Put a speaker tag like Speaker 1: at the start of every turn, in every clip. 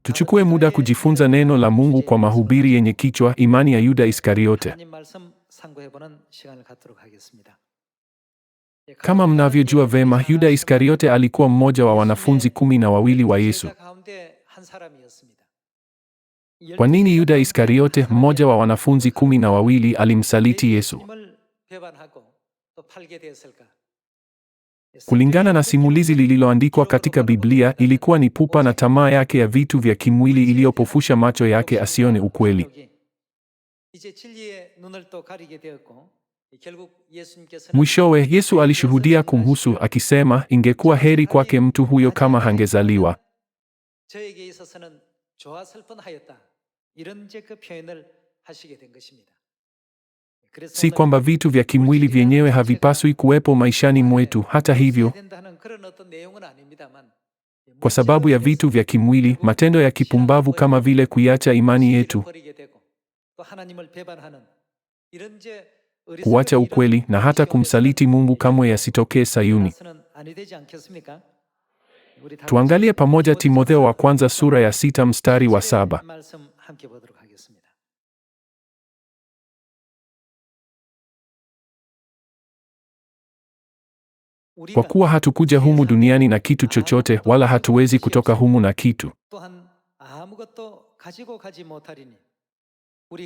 Speaker 1: Tuchukue muda kujifunza neno la Mungu kwa mahubiri yenye kichwa Imani ya Yuda Iskariote. Kama mnavyojua vema, Yuda Iskariote alikuwa mmoja wa wanafunzi 12 wa Yesu. Kwa nini Yuda Iskariote, mmoja wa wanafunzi 12, alimsaliti Yesu? Kulingana na simulizi lililoandikwa katika Biblia, ilikuwa ni pupa na tamaa yake ya vitu vya kimwili iliyopofusha macho yake asione ukweli. Mwishowe, Yesu alishuhudia kumhusu akisema, ingekuwa heri kwake mtu huyo kama hangezaliwa. Si kwamba vitu vya kimwili vyenyewe havipaswi kuwepo maishani mwetu. Hata hivyo, kwa sababu ya vitu vya kimwili, matendo ya kipumbavu kama vile kuiacha imani yetu, kuacha ukweli na hata kumsaliti Mungu kamwe yasitokee Sayuni. Tuangalie pamoja Timotheo wa kwanza sura ya 6 mstari wa 7. Kwa kuwa hatukuja humu duniani na kitu chochote, wala hatuwezi kutoka humu na kitu.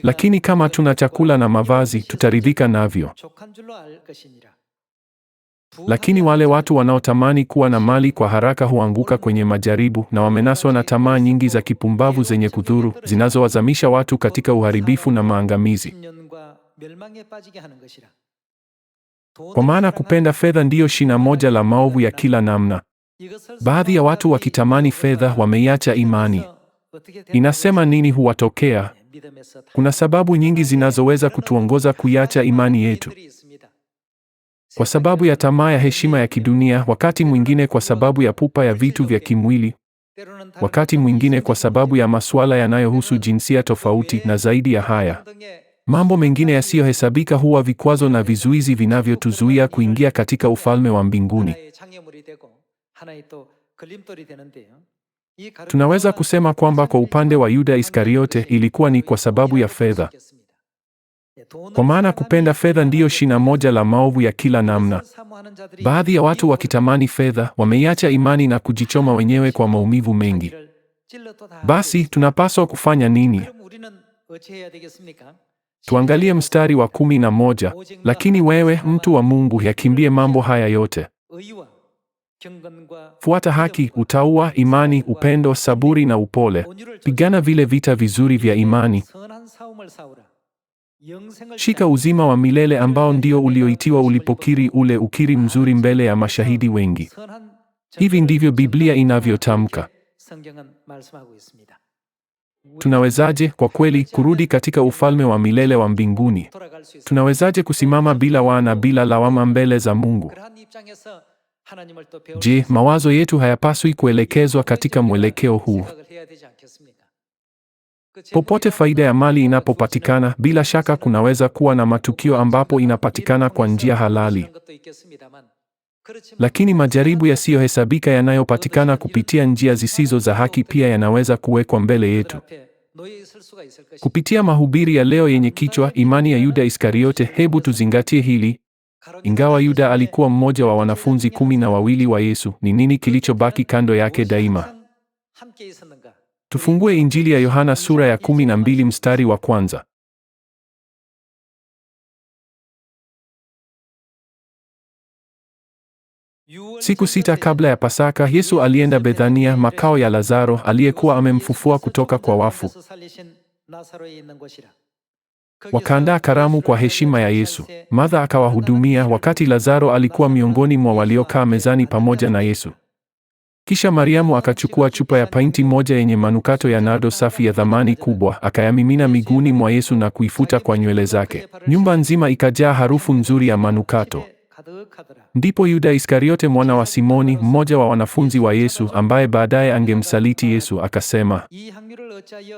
Speaker 1: Lakini kama tuna chakula na mavazi, tutaridhika navyo. Lakini wale watu wanaotamani kuwa na mali kwa haraka huanguka kwenye majaribu, na wamenaswa na tamaa nyingi za kipumbavu zenye kudhuru, zinazowazamisha watu katika uharibifu na maangamizi. Kwa maana kupenda fedha ndiyo shina moja la maovu ya kila namna. Baadhi ya watu wakitamani fedha wameiacha imani. Inasema nini huwatokea? Kuna sababu nyingi zinazoweza kutuongoza kuiacha imani yetu. Kwa sababu ya tamaa ya heshima ya kidunia, wakati mwingine kwa sababu ya pupa ya vitu vya kimwili, wakati mwingine kwa sababu ya masuala yanayohusu jinsia tofauti, na zaidi ya haya, mambo mengine yasiyohesabika huwa vikwazo na vizuizi vinavyotuzuia kuingia katika ufalme wa mbinguni. Tunaweza kusema kwamba kwa upande wa Yuda Iskariote ilikuwa ni kwa sababu ya fedha. Kwa maana kupenda fedha ndiyo shina moja la maovu ya kila namna. Baadhi ya watu wakitamani fedha, wameiacha imani na kujichoma wenyewe kwa maumivu mengi. Basi, tunapaswa kufanya nini? Tuangalie mstari wa 11. Lakini wewe, mtu wa Mungu, yakimbie mambo haya yote. Fuata haki, utauwa, imani, upendo, saburi na upole. Pigana vile vita vizuri vya imani. Shika uzima wa milele ambao ndio ulioitiwa ulipokiri ule ukiri mzuri mbele ya mashahidi wengi. Hivi ndivyo Biblia inavyotamka. Tunawezaje kwa kweli kurudi katika ufalme wa milele wa mbinguni? Tunawezaje kusimama bila wana, bila lawama mbele za Mungu? Je, mawazo yetu hayapaswi kuelekezwa katika mwelekeo huu? Popote faida ya mali inapopatikana, bila shaka kunaweza kuwa na matukio ambapo inapatikana kwa njia halali. Lakini majaribu yasiyohesabika yanayopatikana kupitia njia zisizo za haki pia yanaweza kuwekwa mbele yetu. Kupitia mahubiri ya leo yenye kichwa Imani ya Yuda Iskariote, hebu tuzingatie hili. Ingawa Yuda alikuwa mmoja wa wanafunzi 12 wa Yesu, ni nini kilichobaki kando yake daima? Tufungue Injili ya Yohana sura ya 12 mstari wa 1. Siku 6 kabla ya Pasaka, Yesu alienda Bethania, makao ya Lazaro aliyekuwa amemfufua kutoka kwa wafu. Wakaandaa karamu kwa heshima ya Yesu. Martha akawahudumia wakati Lazaro alikuwa miongoni mwa waliokaa mezani pamoja na Yesu. Kisha Mariamu akachukua chupa ya painti moja yenye manukato ya nardo safi ya thamani kubwa, akayamimina miguuni mwa Yesu na kuifuta kwa nywele zake. Nyumba nzima ikajaa harufu nzuri ya manukato. Ndipo Yuda Iskariote mwana wa Simoni, mmoja wa wanafunzi wa Yesu, ambaye baadaye angemsaliti Yesu, akasema,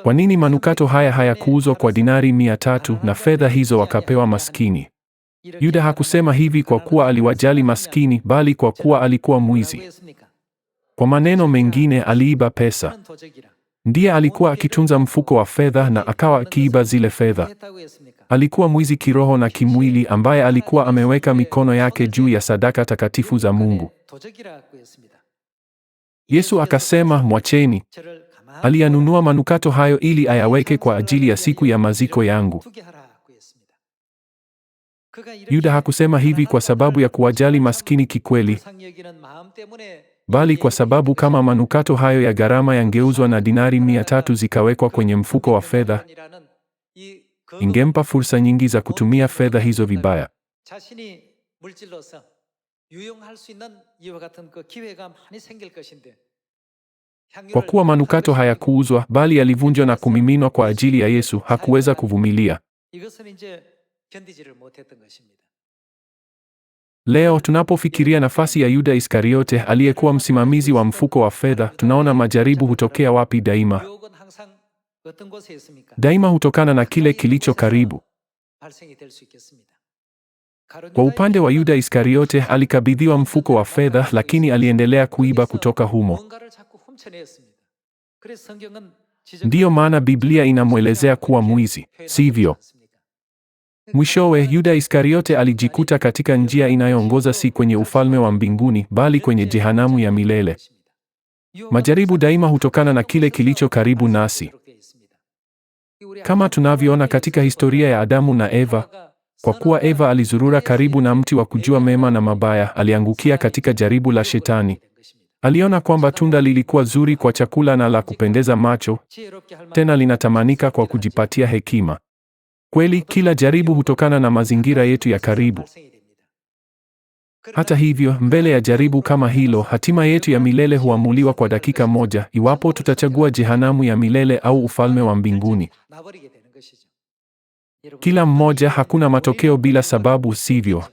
Speaker 1: kwa nini manukato haya hayakuuzwa kwa dinari 300 na fedha hizo wakapewa maskini? Yuda hakusema hivi kwa kuwa aliwajali maskini, bali kwa kuwa alikuwa mwizi. Kwa maneno mengine, aliiba pesa. Ndiye alikuwa akitunza mfuko wa fedha na akawa akiiba zile fedha. Alikuwa mwizi kiroho na kimwili ambaye alikuwa ameweka mikono yake juu ya sadaka takatifu za Mungu. Yesu akasema, mwacheni. Aliyanunua manukato hayo ili ayaweke kwa ajili ya siku ya maziko yangu. Yuda hakusema hivi kwa sababu ya kuwajali maskini kikweli, bali kwa sababu kama manukato hayo ya gharama yangeuzwa na dinari 300 zikawekwa kwenye mfuko wa fedha, ingempa fursa nyingi za kutumia fedha hizo vibaya. Kwa kuwa manukato hayakuuzwa bali yalivunjwa na kumiminwa kwa ajili ya Yesu, hakuweza kuvumilia. Leo tunapofikiria nafasi ya Yuda Iskariote aliyekuwa msimamizi wa mfuko wa fedha, tunaona majaribu hutokea wapi daima? Daima hutokana na kile kilicho karibu. Kwa upande wa Yuda Iskariote, alikabidhiwa mfuko wa fedha, lakini aliendelea kuiba kutoka humo. Ndiyo maana Biblia inamwelezea kuwa mwizi, sivyo? Mwishowe, Yuda Iskariote alijikuta katika njia inayoongoza si kwenye ufalme wa mbinguni, bali kwenye jehanamu ya milele. Majaribu daima hutokana na kile kilicho karibu nasi. Kama tunavyoona katika historia ya Adamu na Eva, kwa kuwa Eva alizurura karibu na mti wa kujua mema na mabaya, aliangukia katika jaribu la Shetani. Aliona kwamba tunda lilikuwa zuri kwa chakula na la kupendeza macho, tena linatamanika kwa kujipatia hekima. Kweli, kila jaribu hutokana na mazingira yetu ya karibu. Hata hivyo, mbele ya jaribu kama hilo, hatima yetu ya milele huamuliwa kwa dakika moja, iwapo tutachagua jehanamu ya milele au ufalme wa mbinguni. Kila mmoja, hakuna matokeo bila sababu, sivyo?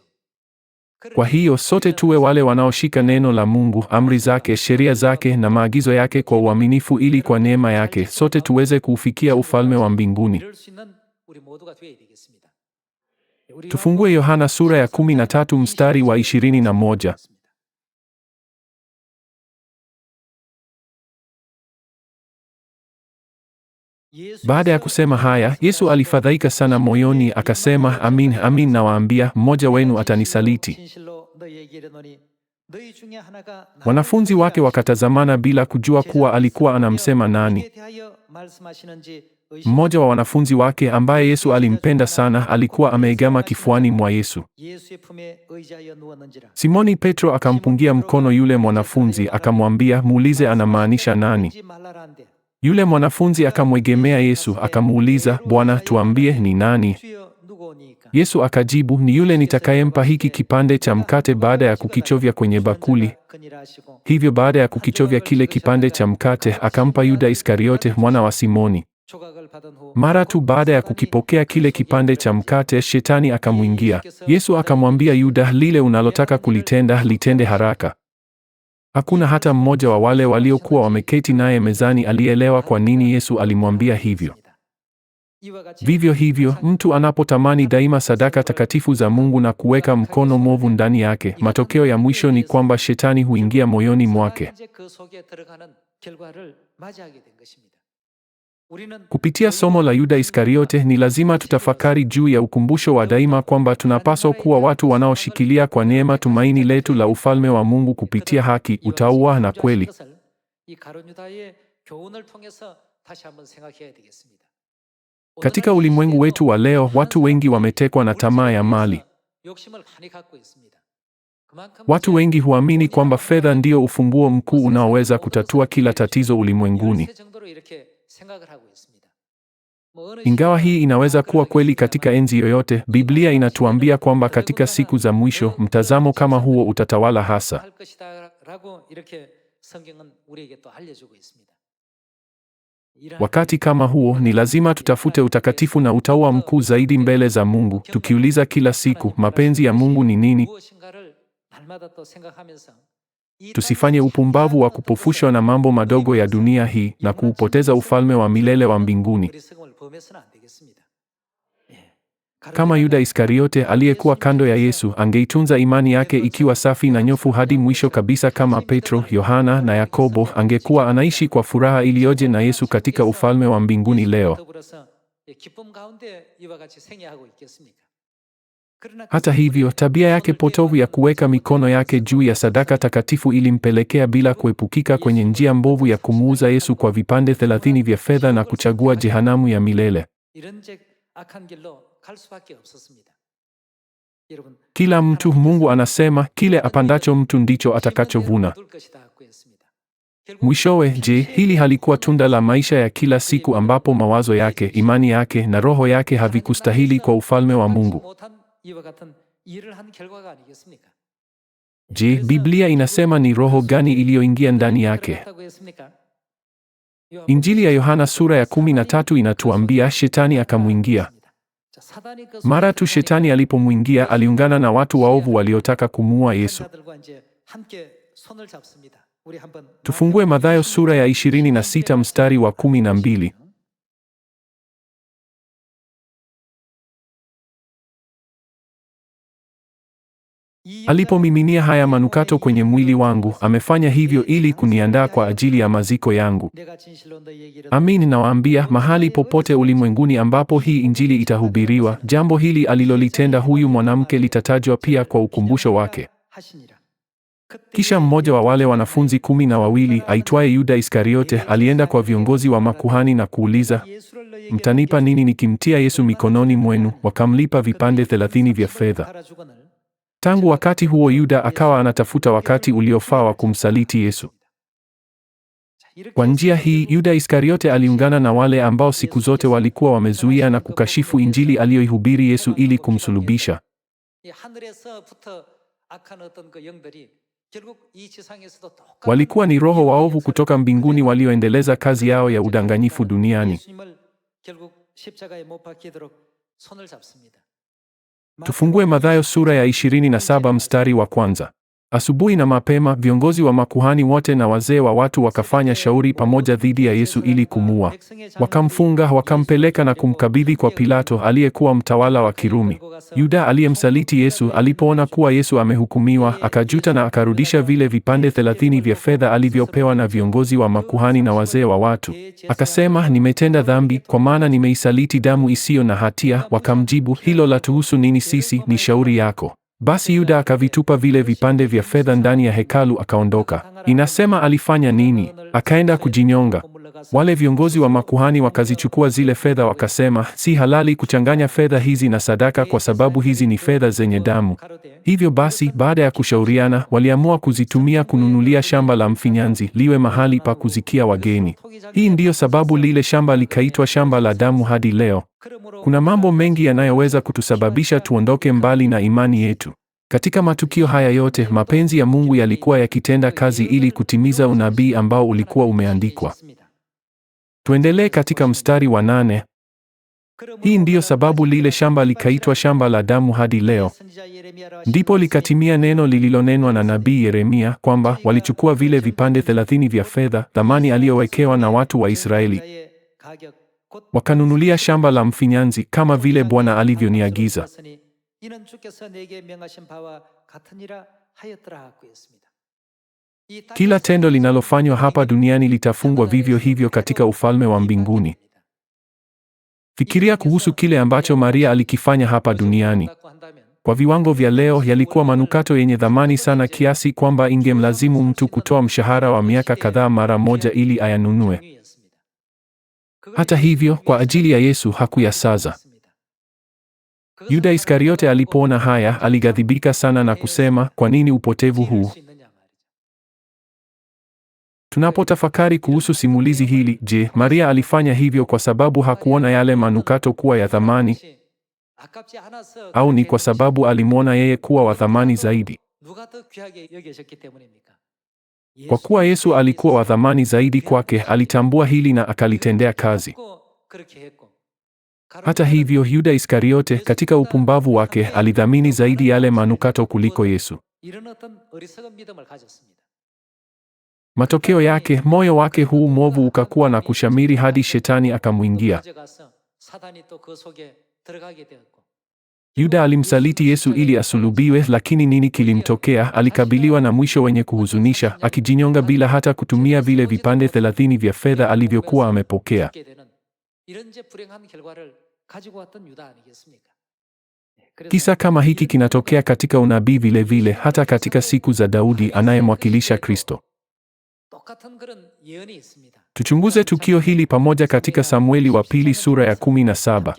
Speaker 1: Kwa hiyo sote tuwe wale wanaoshika neno la Mungu, amri zake, sheria zake na maagizo yake kwa uaminifu, ili kwa neema yake sote tuweze kuufikia ufalme wa mbinguni. Tufungue Yohana sura ya 13 mstari wa 21. Baada ya kusema haya, Yesu alifadhaika sana moyoni, akasema, amin, amin nawaambia, mmoja wenu atanisaliti. Wanafunzi wake wakatazamana bila kujua kuwa alikuwa anamsema nani. Mmoja wa wanafunzi wake ambaye Yesu alimpenda sana alikuwa ameegama kifuani mwa Yesu. Simoni Petro akampungia mkono yule mwanafunzi, akamwambia, muulize anamaanisha nani. Yule mwanafunzi akamwegemea Yesu, akamuuliza, Bwana, tuambie ni nani? Yesu akajibu, ni yule nitakayempa hiki kipande cha mkate baada ya kukichovya kwenye bakuli. Hivyo baada ya kukichovya kile kipande cha mkate, akampa Yuda Iskariote mwana wa Simoni. Mara tu baada ya kukipokea kile kipande cha mkate, Shetani akamwingia. Yesu akamwambia Yuda, lile unalotaka kulitenda, litende haraka. Hakuna hata mmoja wa wale waliokuwa wameketi naye mezani alielewa kwa nini Yesu alimwambia hivyo. Vivyo hivyo, mtu anapotamani daima sadaka takatifu za Mungu na kuweka mkono mwovu ndani yake, matokeo ya mwisho ni kwamba Shetani huingia moyoni mwake. Kupitia somo la Yuda Iskariote, ni lazima tutafakari juu ya ukumbusho wa daima kwamba tunapaswa kuwa watu wanaoshikilia kwa neema tumaini letu la ufalme wa Mungu kupitia haki, utauwa na kweli. Katika ulimwengu wetu wa leo, watu wengi wametekwa na tamaa ya mali. Watu wengi huamini kwamba fedha ndio ufunguo mkuu unaoweza kutatua kila tatizo ulimwenguni. Ingawa hii inaweza kuwa kweli katika enzi yoyote, Biblia inatuambia kwamba katika siku za mwisho, mtazamo kama huo utatawala hasa. Wakati kama huo, ni lazima tutafute utakatifu na utauwa mkuu zaidi mbele za Mungu, tukiuliza kila siku, mapenzi ya Mungu ni nini? Tusifanye upumbavu wa kupofushwa na mambo madogo ya dunia hii na kuupoteza ufalme wa milele wa mbinguni. Kama Yuda Iskariote aliyekuwa kando ya Yesu, angeitunza imani yake ikiwa safi na nyofu hadi mwisho kabisa kama Petro, Yohana na Yakobo, angekuwa anaishi kwa furaha iliyoje na Yesu katika ufalme wa mbinguni leo. Hata hivyo, tabia yake potovu ya kuweka mikono yake juu ya sadaka takatifu ilimpelekea bila kuepukika kwenye njia mbovu ya kumuuza Yesu kwa vipande 30 vya fedha na kuchagua jehanamu ya milele. Kila mtu, Mungu anasema, kile apandacho mtu ndicho atakachovuna. Mwishowe, je, hili halikuwa tunda la maisha ya kila siku ambapo mawazo yake, imani yake na roho yake havikustahili kwa ufalme wa Mungu? Je, Biblia inasema ni roho gani iliyoingia ndani yake? Injili ya Yohana sura ya 13 inatuambia Shetani akamwingia. Mara tu Shetani alipomwingia, aliungana na watu waovu waliotaka kumuua Yesu. Tufungue Mathayo sura ya 26 mstari wa 12. Alipomiminia haya manukato kwenye mwili wangu, amefanya hivyo ili kuniandaa kwa ajili ya maziko yangu. Amin, nawaambia, mahali popote ulimwenguni ambapo hii Injili itahubiriwa, jambo hili alilolitenda huyu mwanamke litatajwa pia kwa ukumbusho wake. Kisha mmoja wa wale wanafunzi 12 aitwaye Yuda Iskariote alienda kwa viongozi wa makuhani na kuuliza, mtanipa nini nikimtia Yesu mikononi mwenu? Wakamlipa vipande 30 vya fedha. Tangu wakati huo Yuda akawa anatafuta wakati uliofaa wa kumsaliti Yesu. Kwa njia hii, Yuda Iskariote aliungana na wale ambao siku zote walikuwa wamezuia na kukashifu Injili aliyoihubiri Yesu ili kumsulubisha. Walikuwa ni roho waovu kutoka mbinguni walioendeleza kazi yao ya udanganyifu duniani. Tufungue Mathayo sura ya 27 mstari wa 1. Asubuhi na mapema, viongozi wa makuhani wote na wazee wa watu wakafanya shauri pamoja dhidi ya Yesu ili kumuua. Wakamfunga, wakampeleka na kumkabidhi kwa Pilato aliyekuwa mtawala wa Kirumi. Yuda aliyemsaliti Yesu alipoona kuwa Yesu amehukumiwa, akajuta na akarudisha vile vipande 30 vya fedha alivyopewa na viongozi wa makuhani na wazee wa watu. Akasema, nimetenda dhambi, kwa maana nimeisaliti damu isiyo na hatia. Wakamjibu, hilo latuhusu nini sisi? Ni shauri yako. Basi Yuda akavitupa vile vipande vya fedha ndani ya hekalu akaondoka. Inasema alifanya nini? Akaenda kujinyonga. Wale viongozi wa makuhani wakazichukua zile fedha wakasema, si halali kuchanganya fedha hizi na sadaka kwa sababu hizi ni fedha zenye damu. Hivyo basi, baada ya kushauriana, waliamua kuzitumia kununulia shamba la mfinyanzi liwe mahali pa kuzikia wageni. Hii ndiyo sababu lile shamba likaitwa shamba la damu hadi leo. Kuna mambo mengi yanayoweza kutusababisha tuondoke mbali na imani yetu. Katika matukio haya yote, mapenzi ya Mungu yalikuwa yakitenda kazi ili kutimiza unabii ambao ulikuwa umeandikwa. Tuendelee katika mstari wa 8. Hii ndiyo sababu lile shamba likaitwa shamba la damu hadi leo. Ndipo likatimia neno lililonenwa na nabii Yeremia kwamba walichukua vile vipande 30 vya fedha, thamani aliyowekewa na watu wa Israeli, wakanunulia shamba la mfinyanzi kama vile Bwana alivyoniagiza. Kila tendo linalofanywa hapa duniani litafungwa vivyo hivyo katika ufalme wa mbinguni. Fikiria kuhusu kile ambacho Maria alikifanya hapa duniani. Kwa viwango vya leo, yalikuwa manukato yenye thamani sana kiasi kwamba ingemlazimu mtu kutoa mshahara wa miaka kadhaa mara moja ili ayanunue. Hata hivyo, kwa ajili ya Yesu hakuyasaza. Yuda Iskariote alipoona haya, alighadhibika sana na kusema, kwa nini upotevu huu? Tunapotafakari kuhusu simulizi hili, je, Maria alifanya hivyo kwa sababu hakuona yale manukato kuwa ya thamani? Au ni kwa sababu alimwona yeye kuwa wa thamani zaidi? Kwa kuwa Yesu alikuwa wa thamani zaidi kwake, alitambua hili na akalitendea kazi. Hata hivyo, Yuda Iskariote katika upumbavu wake alidhamini zaidi yale manukato kuliko Yesu. Matokeo yake, moyo wake huu mwovu ukakuwa na kushamiri hadi Shetani akamwingia. Yuda alimsaliti Yesu ili asulubiwe, lakini nini kilimtokea? Alikabiliwa na mwisho wenye kuhuzunisha, akijinyonga bila hata kutumia vile vipande 30 vya fedha alivyokuwa amepokea. Kisa kama hiki kinatokea katika unabii vile vile, hata katika siku za Daudi anayemwakilisha Kristo. Tuchunguze tukio hili pamoja katika Samueli wa pili sura ya 17.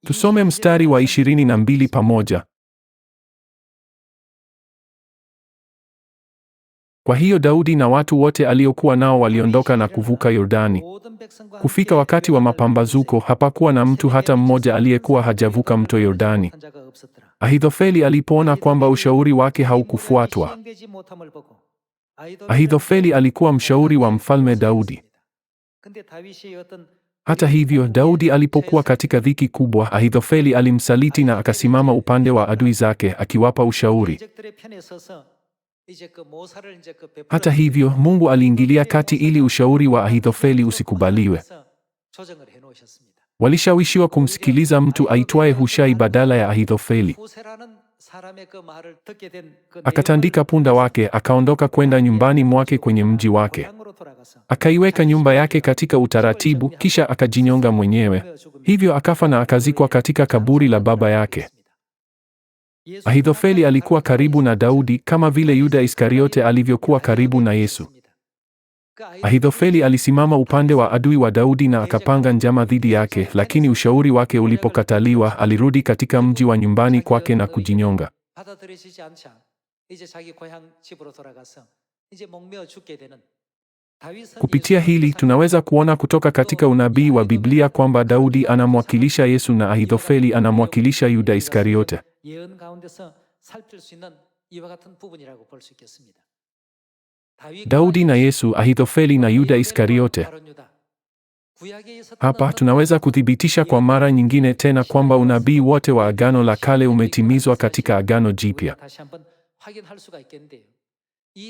Speaker 1: Tusome mstari wa 22 pamoja. Kwa hiyo Daudi na watu wote aliokuwa nao waliondoka na kuvuka Yordani. Kufika wakati wa mapambazuko, hapakuwa na mtu hata mmoja aliyekuwa hajavuka mto Yordani. Ahithofeli alipoona kwamba ushauri wake haukufuatwa. Ahithofeli alikuwa mshauri wa Mfalme Daudi. Hata hivyo, Daudi alipokuwa katika dhiki kubwa, Ahithofeli alimsaliti na akasimama upande wa adui zake akiwapa ushauri. Hata hivyo, Mungu aliingilia kati ili ushauri wa Ahithofeli usikubaliwe. Walishawishiwa kumsikiliza mtu aitwaye Hushai badala ya Ahithofeli. Akatandika punda wake, akaondoka kwenda nyumbani mwake kwenye mji wake. Akaiweka nyumba yake katika utaratibu, kisha akajinyonga mwenyewe. Hivyo akafa na akazikwa katika kaburi la baba yake. Ahithofeli alikuwa karibu na Daudi kama vile Yuda Iskariote alivyokuwa karibu na Yesu. Ahithofeli alisimama upande wa adui wa Daudi na akapanga njama dhidi yake, lakini ushauri wake ulipokataliwa, alirudi katika mji wa nyumbani kwake na kujinyonga. Kupitia hili tunaweza kuona kutoka katika unabii wa Biblia kwamba Daudi anamwakilisha Yesu na Ahithofeli anamwakilisha Yuda Iskariote. Daudi na Yesu, Ahithofeli na Yuda Iskariote. Hapa tunaweza kuthibitisha kwa mara nyingine tena kwamba unabii wote wa Agano la Kale umetimizwa katika Agano Jipya.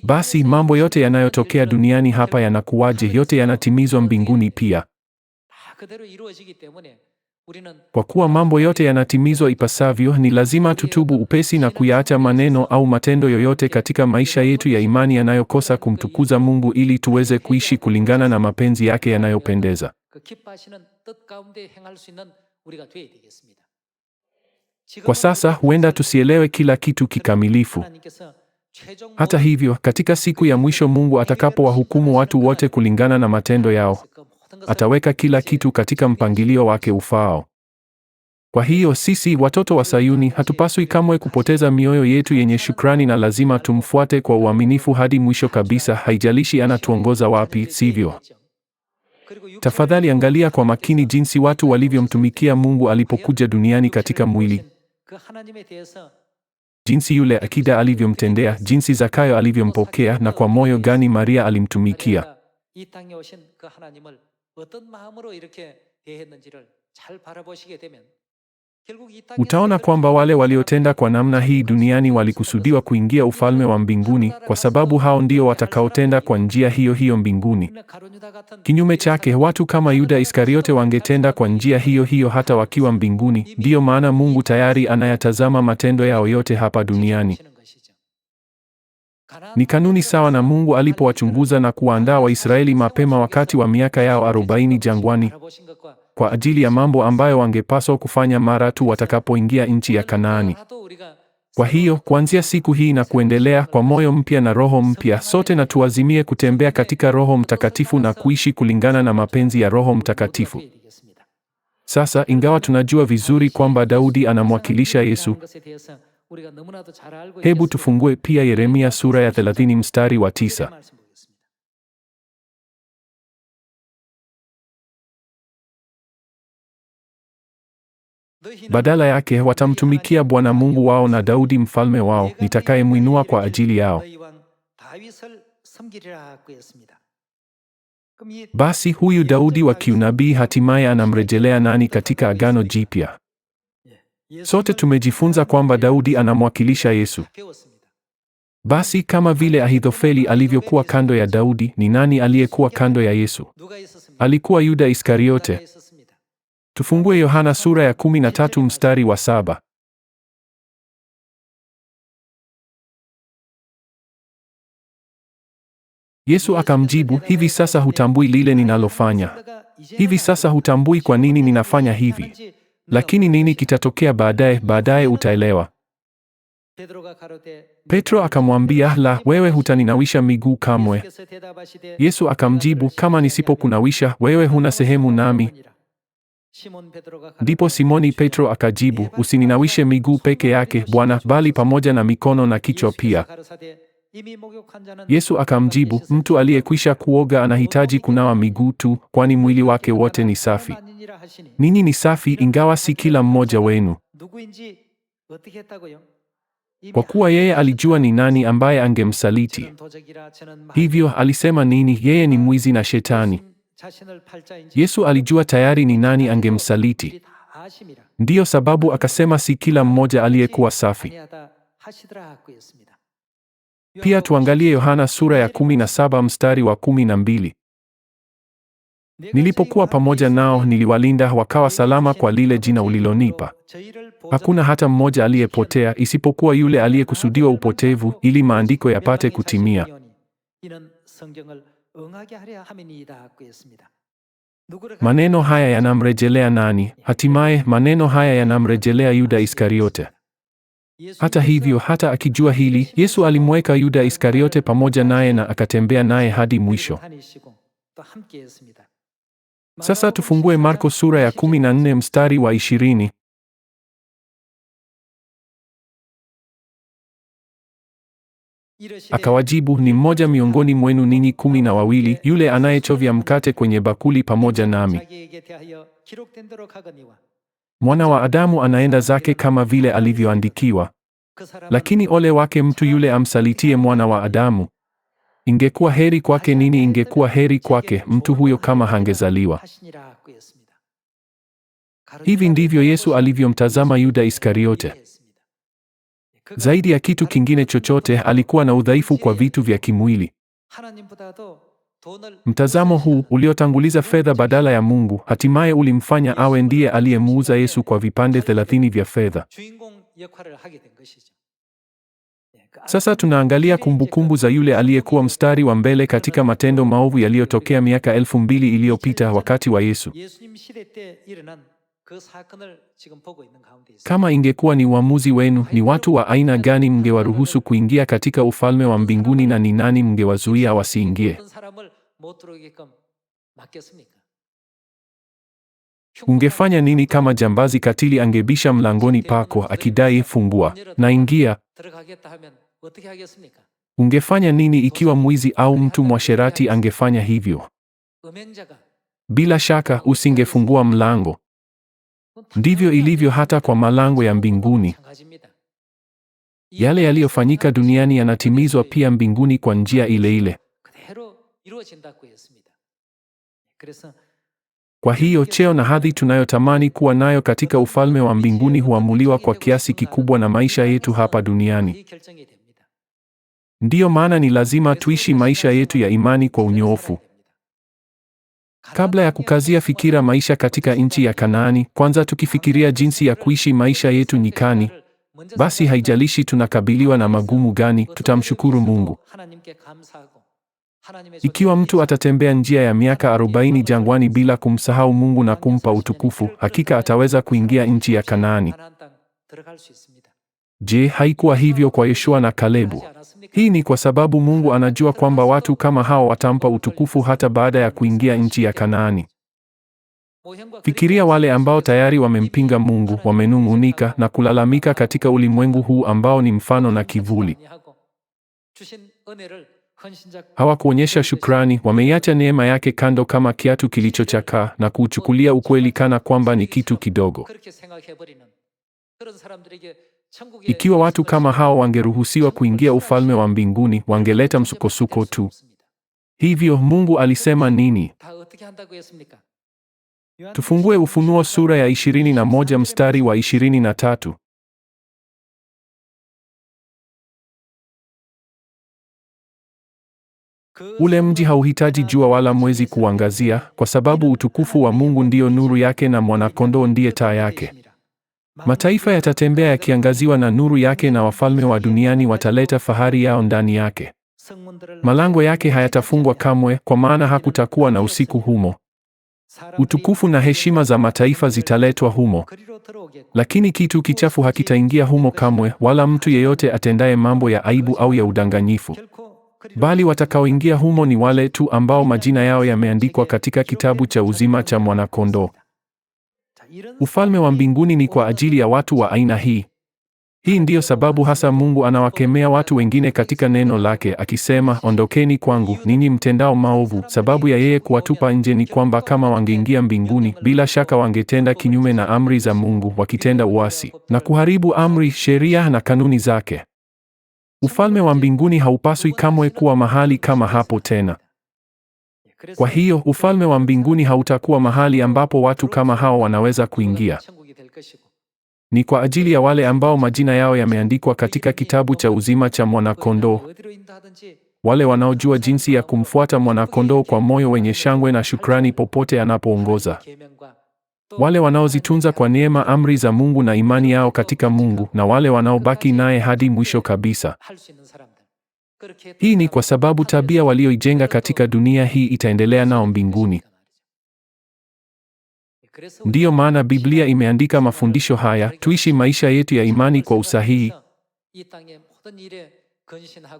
Speaker 1: Basi mambo yote yanayotokea duniani hapa yanakuwaje? Yote yanatimizwa mbinguni pia. Kwa kuwa mambo yote yanatimizwa ipasavyo, ni lazima tutubu upesi na kuyaacha maneno au matendo yoyote katika maisha yetu ya imani yanayokosa kumtukuza Mungu ili tuweze kuishi kulingana na mapenzi yake yanayopendeza. Kwa sasa huenda tusielewe kila kitu kikamilifu. Hata hivyo, katika siku ya mwisho Mungu atakapowahukumu watu wote kulingana na matendo yao, ataweka kila kitu katika mpangilio wake ufaao. Kwa hiyo sisi watoto wa Sayuni hatupaswi kamwe kupoteza mioyo yetu yenye shukrani na lazima tumfuate kwa uaminifu hadi mwisho kabisa, haijalishi anatuongoza wapi, sivyo? Tafadhali angalia kwa makini jinsi watu walivyomtumikia Mungu alipokuja duniani katika mwili. Jinsi yule akida alivyomtendea, jinsi Zakayo alivyompokea na kwa moyo gani Maria alimtumikia. Utaona kwamba wale waliotenda kwa namna hii duniani walikusudiwa kuingia ufalme wa mbinguni, kwa sababu hao ndio watakaotenda kwa njia hiyo hiyo mbinguni. Kinyume chake, watu kama Yuda Iskariote wangetenda kwa njia hiyo hiyo hata wakiwa mbinguni. Ndiyo maana Mungu tayari anayatazama matendo yao yote hapa duniani. Ni kanuni sawa na Mungu alipowachunguza na kuwaandaa Waisraeli mapema wakati wa miaka yao 40 jangwani kwa ajili ya mambo ambayo wangepaswa kufanya mara tu watakapoingia nchi ya Kanaani. Kwa hiyo, kuanzia siku hii na kuendelea, kwa moyo mpya na roho mpya, sote na tuazimie kutembea katika Roho Mtakatifu na kuishi kulingana na mapenzi ya Roho Mtakatifu. Sasa, ingawa tunajua vizuri kwamba Daudi anamwakilisha Yesu, hebu tufungue pia Yeremia sura ya 30 mstari wa 9. Badala yake watamtumikia Bwana Mungu wao na Daudi mfalme wao, nitakayemwinua kwa ajili yao. Basi huyu Daudi wa kiunabii hatimaye anamrejelea nani katika Agano Jipya? Sote tumejifunza kwamba Daudi anamwakilisha Yesu. Basi kama vile Ahithofeli alivyokuwa kando ya Daudi, ni nani aliyekuwa kando ya Yesu? Alikuwa Yuda Iskariote. Tufungue Yohana sura ya 13 mstari wa 7. Yesu akamjibu, hivi sasa hutambui lile ninalofanya? Hivi sasa hutambui kwa nini ninafanya hivi? Lakini nini kitatokea baadaye? Baadaye utaelewa. Petro akamwambia, la, wewe hutaninawisha miguu kamwe. Yesu akamjibu, kama nisipokunawisha, wewe huna sehemu nami. Ndipo Simoni Petro akajibu, usininawishe miguu peke yake, Bwana, bali pamoja na mikono na kichwa pia. Yesu akamjibu, mtu aliyekwisha kuoga anahitaji kunawa miguu tu, kwani mwili wake wote ni safi. Ninyi ni safi, ingawa si kila mmoja wenu. Kwa kuwa yeye alijua ni nani ambaye angemsaliti. Hivyo alisema nini? Yeye ni mwizi na Shetani. Yesu alijua tayari ni nani angemsaliti. Ndiyo sababu akasema si kila mmoja aliyekuwa safi. Pia tuangalie Yohana sura ya 17 mstari wa 12. Nilipokuwa pamoja nao niliwalinda, wakawa salama kwa lile jina ulilonipa. Hakuna hata mmoja aliyepotea isipokuwa yule aliyekusudiwa upotevu, ili maandiko yapate kutimia. Maneno haya yanamrejelea nani? Hatimaye maneno haya yanamrejelea Yuda Iskariote. Hata hivyo, hata akijua hili, Yesu alimweka Yuda Iskariote pamoja naye na akatembea naye hadi mwisho. Sasa tufungue Marko sura ya 14 mstari wa 20. Akawajibu, ni mmoja miongoni mwenu ninyi 12, yule anayechovya mkate kwenye bakuli pamoja nami. Mwana wa Adamu anaenda zake kama vile alivyoandikiwa. Lakini ole wake mtu yule amsalitie mwana wa Adamu. Ingekuwa heri kwake nini? Ingekuwa heri kwake mtu huyo kama hangezaliwa. Hivi ndivyo Yesu alivyomtazama Yuda Iskariote. Zaidi ya kitu kingine chochote, alikuwa na udhaifu kwa vitu vya kimwili. Mtazamo huu uliotanguliza fedha badala ya Mungu, hatimaye ulimfanya awe ndiye aliyemuuza Yesu kwa vipande 30 vya fedha. Sasa tunaangalia kumbukumbu za yule aliyekuwa mstari wa mbele katika matendo maovu yaliyotokea miaka 2000 iliyopita wakati wa Yesu. Kama ingekuwa ni uamuzi wenu, ni watu wa aina gani mngewaruhusu kuingia katika ufalme wa mbinguni na ni nani mngewazuia wasiingie? Ungefanya nini kama jambazi katili angebisha mlangoni pako akidai, fungua na ingia? Ungefanya nini ikiwa mwizi au mtu mwasherati angefanya hivyo? Bila shaka usingefungua mlango. Ndivyo ilivyo hata kwa malango ya mbinguni. Yale yaliyofanyika duniani yanatimizwa pia mbinguni kwa njia ile ile. Kwa hiyo cheo na hadhi tunayotamani kuwa nayo katika ufalme wa mbinguni huamuliwa kwa kiasi kikubwa na maisha yetu hapa duniani. Ndiyo maana ni lazima tuishi maisha yetu ya imani kwa unyoofu. Kabla ya kukazia fikira maisha katika nchi ya Kanaani, kwanza tukifikiria jinsi ya kuishi maisha yetu nyikani, basi haijalishi tunakabiliwa na magumu gani, tutamshukuru Mungu. Ikiwa mtu atatembea njia ya miaka 40 jangwani bila kumsahau Mungu na kumpa utukufu, hakika ataweza kuingia nchi ya Kanaani. Je, haikuwa hivyo kwa Yoshua na Kalebu? Hii ni kwa sababu Mungu anajua kwamba watu kama hao watampa utukufu hata baada ya kuingia nchi ya Kanaani. Fikiria wale ambao tayari wamempinga Mungu, wamenung'unika na kulalamika katika ulimwengu huu ambao ni mfano na kivuli. Hawakuonyesha shukrani, wameiacha neema yake kando kama kiatu kilichochakaa na kuuchukulia ukweli kana kwamba ni kitu kidogo. Ikiwa watu kama hao wangeruhusiwa kuingia ufalme wa mbinguni, wangeleta msukosuko tu. Hivyo Mungu alisema nini? Tufungue Ufunuo sura ya 21 mstari wa 23. Ule mji hauhitaji jua wala mwezi kuangazia, kwa sababu utukufu wa Mungu ndiyo nuru yake na mwana-kondoo ndiye taa yake. Mataifa yatatembea yakiangaziwa na nuru yake, na wafalme wa duniani wataleta fahari yao ndani yake. Malango yake hayatafungwa kamwe, kwa maana hakutakuwa na usiku humo. Utukufu na heshima za mataifa zitaletwa humo. Lakini kitu kichafu hakitaingia humo kamwe, wala mtu yeyote atendaye mambo ya aibu au ya udanganyifu. Bali watakaoingia humo ni wale tu ambao majina yao yameandikwa katika kitabu cha uzima cha Mwana-Kondoo. Ufalme wa mbinguni ni kwa ajili ya watu wa aina hii. Hii ndiyo sababu hasa Mungu anawakemea watu wengine katika neno lake akisema, ondokeni kwangu, ninyi mtendao maovu. Sababu ya yeye kuwatupa nje ni kwamba kama wangeingia mbinguni, bila shaka wangetenda kinyume na amri za Mungu, wakitenda uasi na kuharibu amri, sheria na kanuni zake. Ufalme wa mbinguni haupaswi kamwe kuwa mahali kama hapo tena. Kwa hiyo, ufalme wa mbinguni hautakuwa mahali ambapo watu kama hao wanaweza kuingia. Ni kwa ajili ya wale ambao majina yao yameandikwa katika kitabu cha uzima cha Mwana-Kondoo. Wale wanaojua jinsi ya kumfuata Mwana-Kondoo kwa moyo wenye shangwe na shukrani popote anapoongoza. Wale wanaozitunza kwa neema amri za Mungu na imani yao katika Mungu, na wale wanaobaki naye hadi mwisho kabisa. Hii ni kwa sababu tabia walioijenga katika dunia hii itaendelea nao mbinguni. Ndiyo maana Biblia imeandika mafundisho haya, tuishi maisha yetu ya imani kwa usahihi.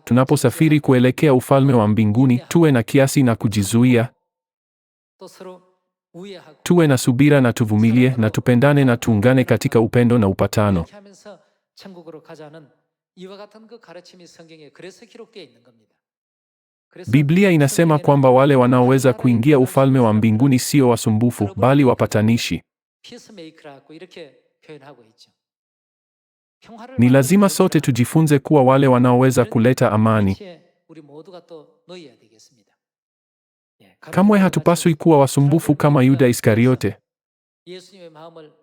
Speaker 1: Tunaposafiri kuelekea ufalme wa mbinguni, tuwe na kiasi na kujizuia. Tuwe na subira na tuvumilie, na tupendane na tuungane katika upendo na upatano. Biblia inasema kwamba wale wanaoweza kuingia ufalme wa mbinguni sio wasumbufu, bali wapatanishi. Ni lazima sote tujifunze kuwa wale wanaoweza kuleta amani. Kamwe hatupaswi kuwa wasumbufu kama Yuda Iskariote,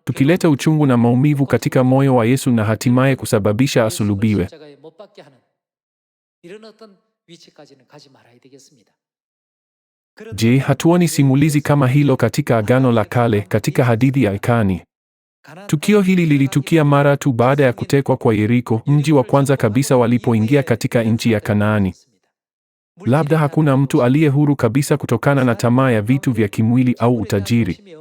Speaker 1: tukileta uchungu na maumivu katika moyo wa Yesu na hatimaye kusababisha asulubiwe. Je, hatuoni simulizi kama hilo katika Agano la Kale, katika hadithi ya Akani? Tukio hili lilitukia mara tu baada ya kutekwa kwa Yeriko, mji wa kwanza kabisa walipoingia katika nchi ya Kanaani. Labda hakuna mtu aliye huru kabisa kutokana na tamaa ya vitu vya kimwili au utajiri.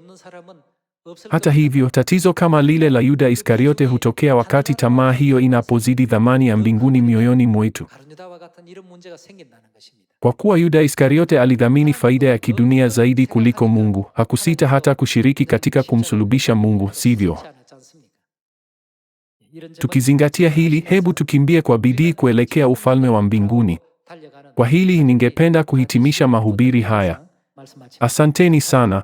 Speaker 1: Hata hivyo, tatizo kama lile la Yuda Iskariote hutokea wakati tamaa hiyo inapozidi thamani ya mbinguni mioyoni mwetu. Kwa kuwa Yuda Iskariote alidhamini faida ya kidunia zaidi kuliko Mungu, hakusita hata kushiriki katika kumsulubisha Mungu, sivyo? Tukizingatia hili, hebu tukimbie kwa bidii kuelekea ufalme wa mbinguni. Kwa hili ningependa kuhitimisha mahubiri haya. Asanteni sana.